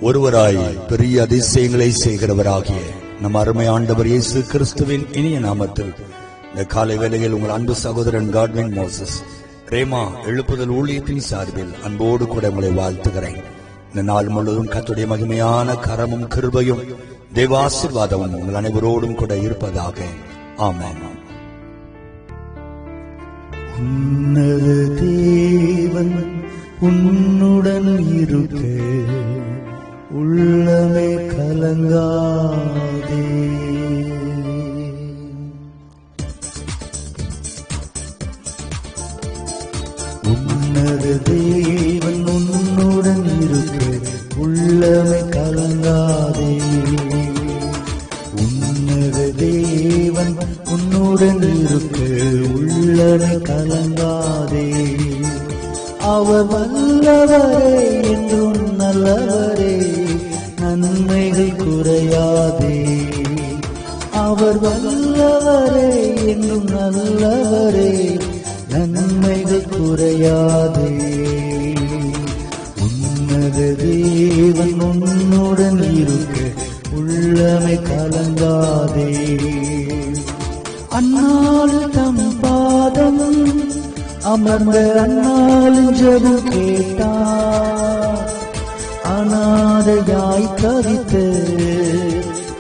ஒருவராய் பெரிய அதிசயங்களை செய்கிறவராகிய நம் அருமை ஆண்டவர் இயேசு கிறிஸ்துவின் இனிய நாமத்தில் இந்த காலை வேளையில் உங்கள் அன்பு சகோதரன் காட்வின் மோசஸ் ரேமா எழுப்புதல் ஊழியத்தின் சார்பில் அன்போடு கூட உங்களை வாழ்த்துகிறேன். இந்த நாள் முழுவதும் கர்த்தருடைய மகிமையான கரமும் கிருபையும் தேவ ஆசீர்வாதமும் உங்கள் அனைவரோடும் கூட இருப்பதாக. ஆமென். உன்னத தேவன் உன்னுடன் இருக்க உள்ளமே கலங்காதே. உன்னத தேவன் உன்னுடன் இருக்க உள்ளமே கலங்காதே. உன்னத தேவன் உன்னுடன் இருக்க உள்ளமே கலங்காதே. அவர் வல்லவரே என்றும் நல்லவரே, நன்மைகள் குறையாதே. அவர் வல்லவரே என்றும் நல்லவரே, நன்மைகள் குறையாதே. உன்னத தேவன் உன்னுடன் இருக்க உள்ளமை கலங்காதே. அந்நாள் தம் பாதம் அமர்ந்த அந்நாளின் ஜெபம் கேட்டார். அநாதையாய் தவித்து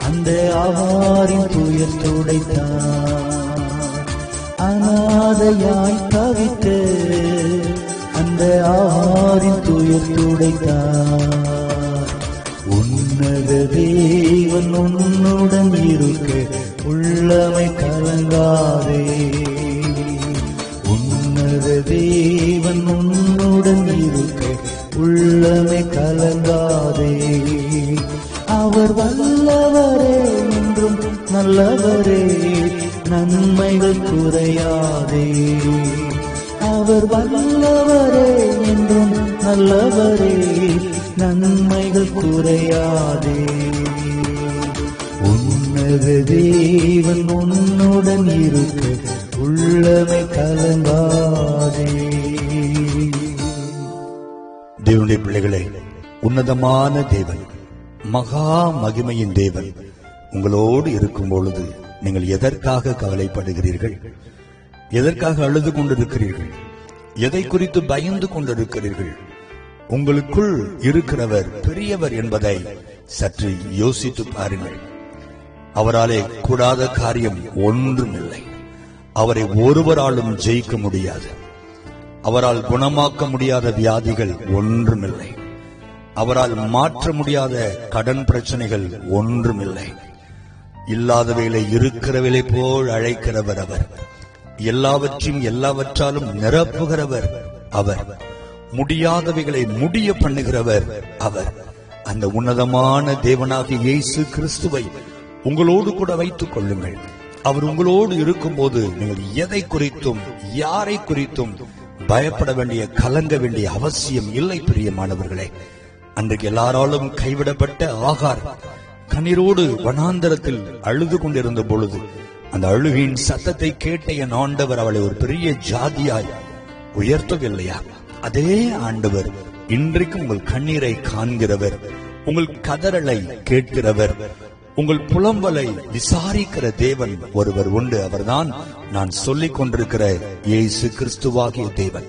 அந்த ஆவாரின் துயர் துடைத்தார். அநாதையாய் தவித்து அந்த ஆவாரின் துயர் துடைத்தார். உன்னத தேவன் உன்னுடன் இருக்க உள்ளமை கலங்காதே. உன்னத தேவன் உன்னுடன் இருக்க உள்ளமை கலங்காதே. அவர் வல்லவரே என்றும் நல்லவரே, நன்மைகள் குறையாதே. அவர் வல்லவரே என்றும் நல்லவரே, நன்மைகள் குறையாதே. உன்னத தேவன் உன்னுடன் இருக்க உள்ளமை கலங்காதே. தேவனுடைய பிள்ளைகளே, உன்னதமான தேவன், மகா மகிமையின் தேவன் உங்களோடு இருக்கும் பொழுது நீங்கள் எதற்காக கவலைப்படுகிறீர்கள்? எதற்காக அழுது கொண்டிருக்கிறீர்கள்? எதை குறித்து பயந்து கொண்டிருக்கிறீர்கள்? உங்களுக்குள் இருக்கிறவர் பெரியவர் என்பதை சற்று யோசித்து பாருங்கள். அவராலே கூடாத காரியம் ஒன்றுமில்லை. அவரை ஒருவராலும் ஜெயிக்க முடியாது. அவரால் குணமாக்க முடியாத வியாதிகள் ஒன்றுமில்லை. அவரால் மாற்ற முடியாத கடன் பிரச்சனைகள் ஒன்றுமில்லை. இல்லாதவைகளை இருக்கிறவைகளை போல் அழைக்கிறவர் அவர். எல்லாவற்றையும் எல்லாவற்றாலும் நிரப்புகிறவர் அவர். முடியாதவைகளை முடிய பண்ணுகிறவர் அவர். அந்த உன்னதமான தேவனாகிய இயேசு கிறிஸ்துவை உங்களோடு கூட வைத்துக் கொள்ளுங்கள். அவர் உங்களோடு இருக்கும் போது நீங்கள் எதை குறித்தும் யாரை குறித்தும் பயப்பட வேண்டிய கலங்க வேண்டிய அவசியம் இல்லை. பிரியமானவர்களே, அன்றைக்கு எல்லாராலும் கைவிடப்பட்ட ஆகார் கண்ணீரோடு வனாந்தரத்தில் அழுது கொண்டிருந்த பொழுது அந்த அழுகையின் சத்தத்தை கேட்ட என் ஆண்டவர் அவளை ஒரு பெரிய ஜாதியாய் உயர்த்தவில்லையா? அதே ஆண்டவர் இன்றைக்கு உங்கள் கண்ணீரை காண்கிறவர், உங்கள் கதறலை கேட்கிறவர், உங்கள் புலம்பலை விசாரிக்கிற தேவன் ஒருவர் உண்டு. அவர்தான் நான் சொல்லிக் கொண்டிருக்கிற இயேசு கிறிஸ்துவாகிய தேவன்.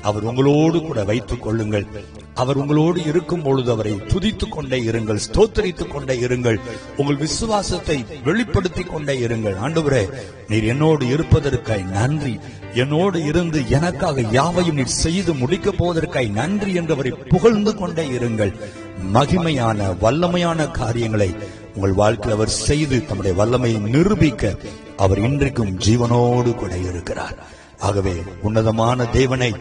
அவர் உங்களோடு கூட வைத்துக் கொள்ளுங்கள். அவர் உங்களோடு இருக்கும் பொழுது அவரை துதித்துக் கொண்டே இருங்கள், ஸ்தோத்தரித்துக் கொண்டே இருங்கள். உங்கள் விசுவாசத்தை வெளிப்படுத்திக் கொண்டே இருங்கள். ஆண்டவரே, நீர் என்னோடு இருப்பதற்காய் நன்றி. என்னோடு இருந்து எனக்காக யாவையும் நீர் செய்து முடிக்கப் போவதற்காய் நன்றி என்று அவரை புகழ்ந்து கொண்டே இருங்கள். மகிமையான வல்லமையான காரியங்களை உங்கள் வாழ்க்கையில் அவர் செய்து தம்முடைய வல்லமையை நிரூபிக்க அவர் இன்றைக்கும் ஜீவனோடு கூட இருக்கிறார். ஆகவே உன்னதமான தேவனை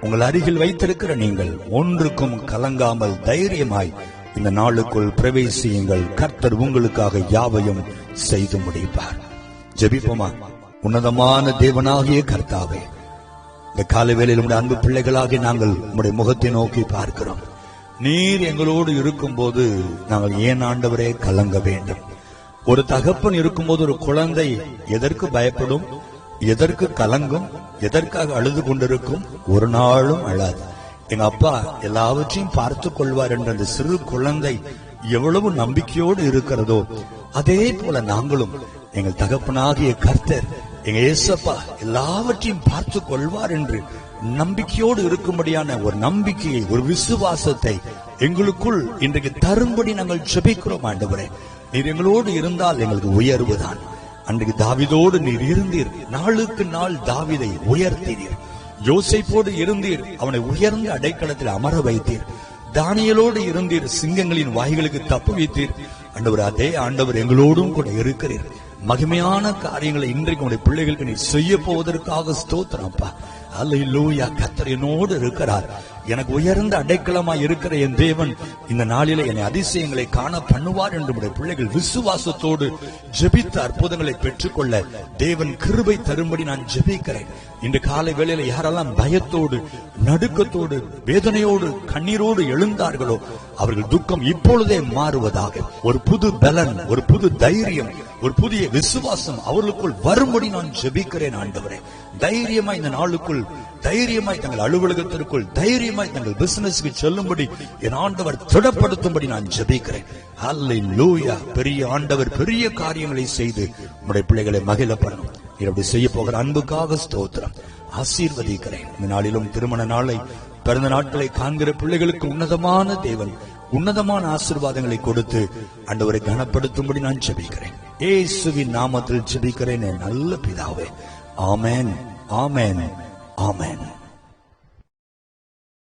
உங்கள் அருகில் வைத்திருக்கிற நீங்கள் ஒன்றுக்கும் கலங்காமல் தைரியமாய் இந்த நாளுக்குள் பிரவேசியுங்கள். கர்த்தர் உங்களுக்காக யாவையும் செய்து முடிப்பார். ஜெபிப்போமா? உன்னதமான தேவனாகிய கர்த்தாவே, இந்த காலை வேளையில் உடைய அன்பு பிள்ளைகளாகி நாங்கள் உங்களுடைய முகத்தை நோக்கி பார்க்கிறோம். நீர் எங்களோடு இருக்கும் போது நாங்கள் ஏன் ஆண்டவரே கலங்க வேண்டும்? ஒரு தகப்பன் இருக்கும்போது ஒரு குழந்தை எதற்கு பயப்படும், எதற்கு கலங்கும், எதற்காக அழுது கொண்டிருக்கும்? ஒரு நாளும் அழாது. எங்க அப்பா எல்லாவற்றையும் பார்த்து கொள்வார் என்ற அந்த சிறு குழந்தை எவ்வளவு நம்பிக்கையோடு இருக்கிறதோ, அதே போல நாங்களும் எங்கள் தகப்பனாகிய கர்த்தர் எங்க ஏசப்பா எல்லாவற்றையும் பார்த்து கொள்வார் என்று நம்பிக்கையோடு இருக்கும்படியான ஒரு நம்பிக்கையை, ஒரு விசுவாசத்தை எங்களுக்குள் இன்றைக்கு தரும்படி நாங்கள் ஜெபிக்கிறோம். ஆண்டவரே, நீர் எங்களோடு இருந்தால் எங்களுக்கு உயர்வுதான். அன்றைக்கு தாவீதோடு நீர் இருந்தீர், நாளுக்கு நாள் தாவீதை உயர்த்தினீர். யோசேப்போடு இருந்தீர், அவனை உயர்ந்த அடைக்கலத்தில் அமர வைத்தீர். தானியேலோடு இருந்தீர், சிங்கங்களின் வாய்களுக்கு தப்பு வைத்தீர். ஆண்டவர், அதே ஆண்டவர் எங்களோடும் கூட இருக்கிறீர். மகிமையான காரியங்களை இன்றைக்கு உடைய பிள்ளைகளுக்கு நீ செய்ய போவதற்காக ஸ்தோத்திரம்ப்பா. அல்லேலூயா. கர்த்தர் என்னோடு இருக்கிறார். எனக்கு உயர்ந்த அடைக்கலமாய் இருக்கிற என் தேவன் இந்த நாளிலே என்னை அதிசயங்களை காண பண்ணுவார் என்று உடைய பிள்ளைகள் விசுவாசத்தோடு ஜெபித்த அற்புதங்களை பெற்றுக்கொள்ள தேவன் கிருபை தரும்படி நான் ஜெபிக்கிறேன். இன்று காலை வேளையில யாரெல்லாம் பயத்தோடு, நடுக்கத்தோடு, வேதனையோடு, கண்ணீரோடு எழுந்தார்களோ அவர்கள் துக்கம் இப்பொழுதே மாறுவதாக. ஒரு புது பலன், ஒரு புது தைரியம், ஒரு புதிய விசுவாசம் அவர்களுக்குள் வரும்படி நான் ஜெபிக்கிறேன். ஆண்டவரே, தைரியமாய் இந்த நாளுக்குள், தைரியமாய் தங்கள் அலுவலகத்திற்குள், தைரியமாய் தங்கள் பிசினஸ்க்கு செல்லும்படி என் ஆண்டவர் திடப்படுத்தும்படி நான் ஜெபிக்கிறேன். அல்லேலூயா. பெரிய ஆண்டவர் பெரிய காரியங்களை செய்து உம்முடைய பிள்ளைகளை மகிழ பண்ணணும். இப்படி செய்ய போகிற அன்புக்காக ஸ்தோத்திரம். ஆசீர்வதிக்கிறேன். இந்த நாளிலும் திருமண நாளை, பிறந்த நாட்களை காண்கிற பிள்ளைகளுக்கு உன்னதமான தேவன் உன்னதமான ஆசீர்வாதங்களை கொடுத்து ஆண்டவரை கனப்படுத்தும்படி நான் ஜெபிக்கிறேன். இயேசுவின் நாமத்தில் ஜெபிக்கிறேன் என் நல்ல பிதாவே. ஆமென், ஆமென், ஆமென்.